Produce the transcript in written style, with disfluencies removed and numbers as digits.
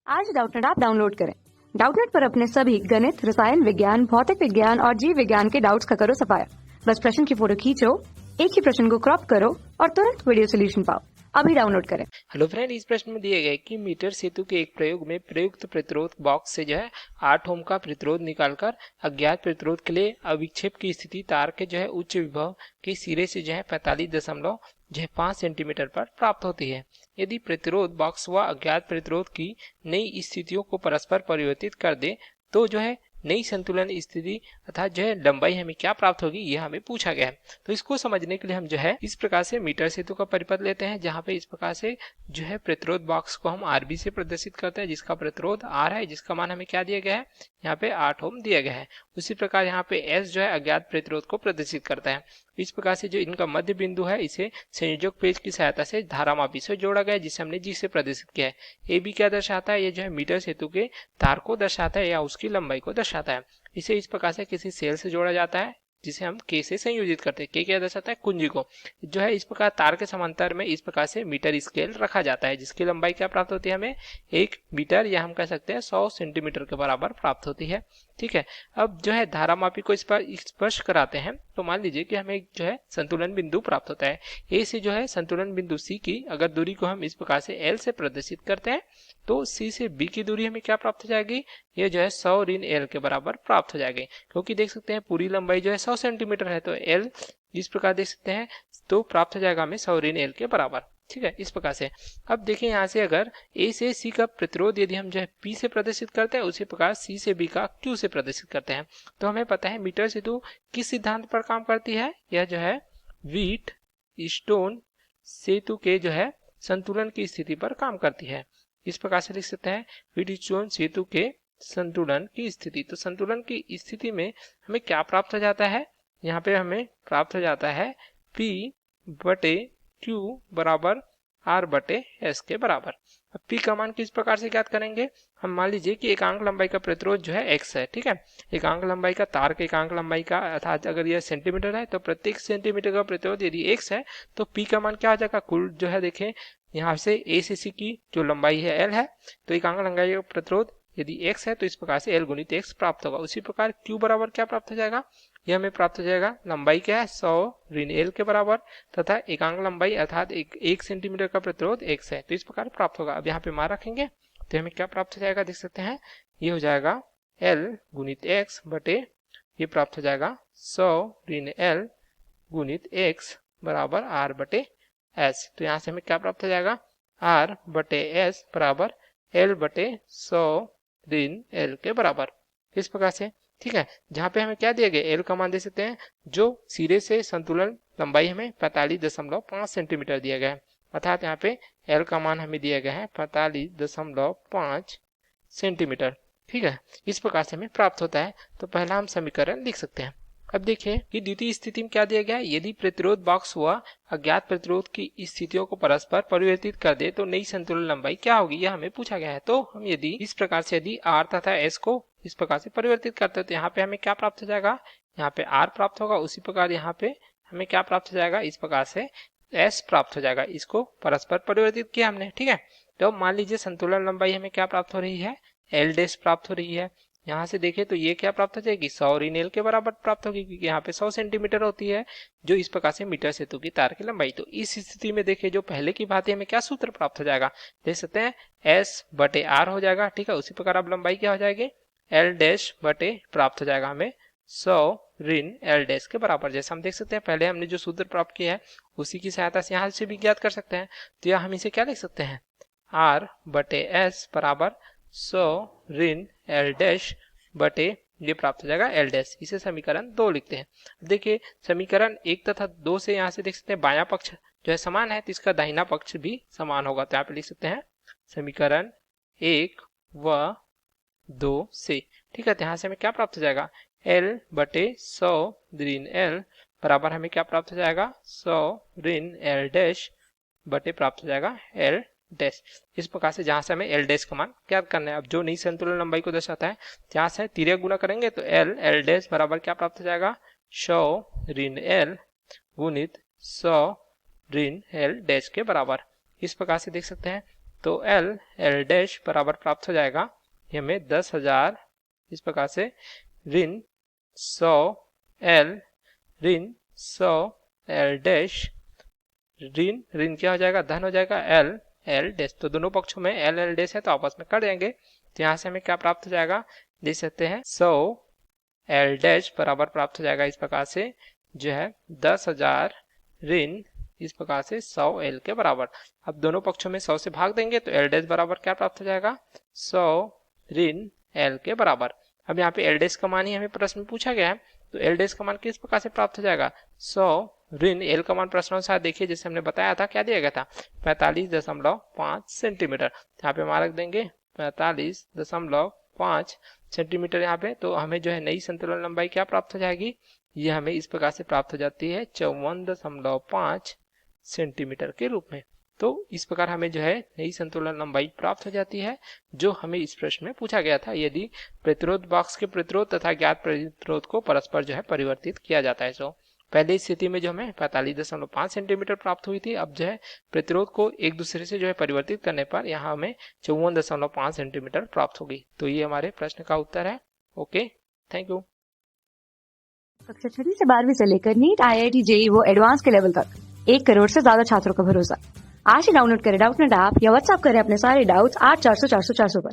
आज Doubtnut app download करें। Doubtnut पर अपने सभी गणित, रसायन विज्ञान, भौतिक विज्ञान और जीव विज्ञान के डाउट्स का करो सफाया। बस प्रश्न की फोटो खींचो, एक ही प्रश्न को क्रॉप करो और तुरंत वीडियो सोल्यूशन पाओ। अभी डाउनलोड करें। हेलो फ्रेंड, इस प्रश्न में दिए गए कि मीटर सेतु के एक प्रयोग में प्रयुक्त प्रतिरोध बॉक्स से 8 ओम का प्रतिरोध निकालकर अज्ञात प्रतिरोध के लिए अविक्षेप की स्थिति तार के उच्च विभव के सिरे से 45.5 सेंटीमीटर पर प्राप्त होती है। यदि प्रतिरोध बॉक्स व अज्ञात प्रतिरोध की नई स्थितियों को परस्पर परिवर्तित कर दे तो नई संतुलन स्थिति अर्थात लंबाई हमें क्या प्राप्त होगी, यह हमें पूछा गया है। तो इसको समझने के लिए हम इस प्रकार से मीटर सेतु का परिपथ लेते हैं, जहां पे इस प्रकार से प्रतिरोध बॉक्स को हम आरबी से प्रदर्शित करते हैं, जिसका प्रतिरोध आर है, जिसका मान हमें क्या दिया गया है, यहाँ पे 8 ओम दिया गया है। उसी प्रकार यहाँ पे एस अज्ञात प्रतिरोध को प्रदर्शित करता है। इस प्रकार से इनका मध्य बिंदु है, इसे संयोजक पेज की सहायता से धारामापी से जोड़ा गया है, जिसे हमने जी से प्रदर्शित किया है। ए बी क्या दर्शाता है, ये मीटर सेतु के तार को दर्शाता है या उसकी लंबाई को दर्शाता है। इसे इस प्रकार से किसी सेल से जोड़ा जाता है, जिसे हम के से संयोजित करते हैं। के क्या दर्शाता है, कुंजी को। इस प्रकार तार के समांतर में इस प्रकार से मीटर स्केल रखा जाता है, जिसकी लंबाई क्या प्राप्त होती है, हमें 1 मीटर या हम कह सकते हैं 100 सेंटीमीटर के बराबर प्राप्त होती है। ठीक है, अब धारामापी को इस पर स्पर्श कराते हैं तो मान लीजिए कि हमें संतुलन बिंदु प्राप्त होता है। ए से संतुलन बिंदु सी की अगर दूरी को हम इस प्रकार से एल से प्रदर्शित करते हैं तो सी से बी की दूरी हमें क्या प्राप्त हो जाएगी, ये 100 ऋण एल के बराबर प्राप्त हो जाएगी। क्योंकि देख सकते हैं पूरी लंबाई 100 सेंटीमीटर है, तो एल इस प्रकार देख सकते हैं तो प्राप्त हो जाएगा हमें 100 ऋण एल के बराबर। ठीक है, इस प्रकार से अब देखिए यहाँ से अगर ए से सी का प्रतिरोध यदि हम पी से प्रदर्शित करते हैं, उसी प्रकार सी से बी का क्यू से प्रदर्शित करते हैं, तो हमें पता है मीटर सेतु किस सिद्धांत पर काम करती है, यह व्हीट स्टोन सेतु के संतुलन की स्थिति पर काम करती है। इस प्रकार से लिख सकते हैं व्हीट स्टोन सेतु के संतुलन की स्थिति। तो संतुलन की स्थिति में हमें क्या प्राप्त हो जाता है, यहाँ पे हमें प्राप्त हो जाता है P बटे Q बराबर R बटे S के बराबर। अब P का मान किस प्रकार से ज्ञात करेंगे, हम मान लीजिए कि एकांक लंबाई का प्रतिरोध X है। ठीक है, एकांक लंबाई का तार के एकांक लंबाई का अर्थात अगर यह सेंटीमीटर है तो प्रत्येक सेंटीमीटर का प्रतिरोध यदि X है तो P का मान क्या हो जाएगा, कुल देखें यहाँ से A से C की जो लंबाई है L है, तो एकांक लंबाई का प्रतिरोध यदि x है तो इस प्रकार से L गुणित x प्राप्त होगा। उसी प्रकार Q बराबर क्या प्राप्त हो जाएगा, यह हमें प्राप्त हो जाएगा लंबाई क्या है 100 ऋण L के बराबर तथा एकांक लंबाई अर्थात 1 सेंटीमीटर का प्रतिरोध x है, तो इस प्रकार प्राप्त होगा। अब यहाँ पे मान रखेंगे तो हमें क्या प्राप्त हो जाएगा, देख सकते हैं ये हो जाएगा L गुणित x बटे ये प्राप्त हो जाएगा 100 ऋण L गुणित x बराबर R बटे S। तो यहाँ से हमें क्या प्राप्त हो जाएगा, R बटे S बराबर L बटे 100 ऋण L के बराबर। इस प्रकार से ठीक है, जहाँ पे हमें क्या दिया गया, L का मान दे सकते हैं, जो सिरे से संतुलन लंबाई हमें 45.5 सेंटीमीटर दिया गया है, अर्थात यहाँ पे L का मान हमें दिया गया है 45.5 सेंटीमीटर। ठीक है, इस प्रकार से हमें प्राप्त होता है। तो पहला हम समीकरण लिख सकते हैं। अब देखिए कि द्वितीय स्थिति में क्या दिया गया है, यदि प्रतिरोध बॉक्स हुआ अज्ञात प्रतिरोध की स्थितियों को परस्पर परिवर्तित कर दे तो नई संतुलन लंबाई क्या होगी, यह हमें पूछा गया है। तो हम यदि इस प्रकार से यदि R तथा S को इस प्रकार से परिवर्तित करते हैं तो यहाँ पे हमें क्या प्राप्त हो जाएगा, यहाँ पे R प्राप्त होगा। उसी प्रकार यहाँ पे हमें क्या प्राप्त हो जाएगा, इस प्रकार से S प्राप्त हो जाएगा। इसको परस्पर परिवर्तित किया हमने। ठीक है, तो मान लीजिए संतुलन लंबाई हमें क्या प्राप्त हो रही है, L डैश प्राप्त हो रही है। यहाँ से देखें तो ये क्या प्राप्त हो जाएगी, 100 ऋण L के बराबर प्राप्त होगी, क्योंकि यहाँ पे 100 सेंटीमीटर होती है जो इस प्रकार से मीटर सेतु की तार की लंबाई। तो इस स्थिति में देखें जो पहले की बात है, हमें क्या सूत्र प्राप्त हो जाएगा, देख सकते हैं S बटे R हो जाएगा। ठीक है, उसी प्रकार अब लंबाई क्या हो जाएगी, L डैश बटे प्राप्त हो जाएगा हमें 100 ऋण L डैश के बराबर। जैसे हम देख सकते हैं पहले हमने जो सूत्र प्राप्त किया है उसी की सहायता से यहाँ से भी ज्ञात कर सकते हैं। तो यह हम इसे क्या लिख सकते हैं, R बटे S बराबर 100 ऋण L डैश बटे ये प्राप्त हो जाएगा L डैश। इसे समीकरण 2 लिखते हैं। देखिए समीकरण 1 तथा 2 से यहाँ से देख सकते हैं बायां पक्ष समान है तो इसका दाहिना पक्ष भी समान होगा। तो यहाँ पे लिख सकते हैं समीकरण 1 व 2 से। ठीक है, तो यहाँ से हमें क्या प्राप्त हो जाएगा, L बटे 100 ऋण L बराबर हमें क्या प्राप्त हो जाएगा, 100 ऋण L डैश बटे प्राप्त हो जाएगा L डैश। इस प्रकार से जहां से हमें L डैश का मान ज्ञात करना है। अब जो नई संतुलन लंबाई को दर्शाता है जहां से तिर्यक गुना करेंगे तो L डैश बराबर क्या प्राप्त हो जाएगा, 100 ऋण L गुणित 100 ऋण L डैश के बराबर। इस प्रकार से देख सकते हैं तो एल डैश बराबर प्राप्त हो जाएगा ये हमें 10,000 इस प्रकार से ऋण 100 एल ऋण 100 एल डैश ऋण ऋण क्या हो जाएगा, धन हो जाएगा एल डैश। तो दोनों पक्षों में एल डैश है तो आपस में कट जाएंगे। तो यहाँ से हमें क्या प्राप्त हो जाएगा, देख सकते हैं 100 एल डैश बराबर प्राप्त हो जाएगा इस प्रकार से जो है 10,000 ऋण इस प्रकार से 100 एल के बराबर। अब दोनों पक्षों में 100 से भाग देंगे तो एल डैश बराबर क्या प्राप्त हो जाएगा, 100 ऋण एल के बराबर। अब यहाँ पे एल डैश का मान ही हमें प्रश्न में पूछा गया है, तो एल डैश का मान किस प्रकार से प्राप्त हो जाएगा, 100 ऋण एल का मान प्रश्नानुसार देखिए जैसे हमने बताया था क्या दिया गया था 45.5 सेंटीमीटर। यहाँ पे मान रख देंगे 45.5 सेंटीमीटर यहाँ पे। तो हमें जो है नई संतुलन लंबाई क्या प्राप्त हो जाएगी, ये हमें इस प्रकार से प्राप्त हो जाती है 54.5 सेंटीमीटर के रूप में। तो इस प्रकार हमें जो है नई संतुलन लंबाई प्राप्त हो जाती है जो हमें इस प्रश्न में पूछा गया था, यदि प्रतिरोध बॉक्स के प्रतिरोध तथा ज्ञात प्रतिरोध को परस्पर जो है परिवर्तित किया जाता है। सो पहली स्थिति में जो हमें 45.5 सेंटीमीटर प्राप्त हुई थी, अब जो है प्रतिरोध को एक दूसरे से जो है परिवर्तित करने पर यहाँ हमें 54.5 सेंटीमीटर प्राप्त होगी। तो ये हमारे प्रश्न का उत्तर है। Okay, thank you. कक्षा 6वीं से 12वीं से लेकर नीट, IIT, JEE वो एडवांस के लेवल तक 1 करोड़ से ज्यादा छात्रों का भरोसा। आज ही डाउनलोड करें डाउटनेट ऐप या व्हाट्सएप करें अपने सारे डाउट्स 8400 400 400 पर।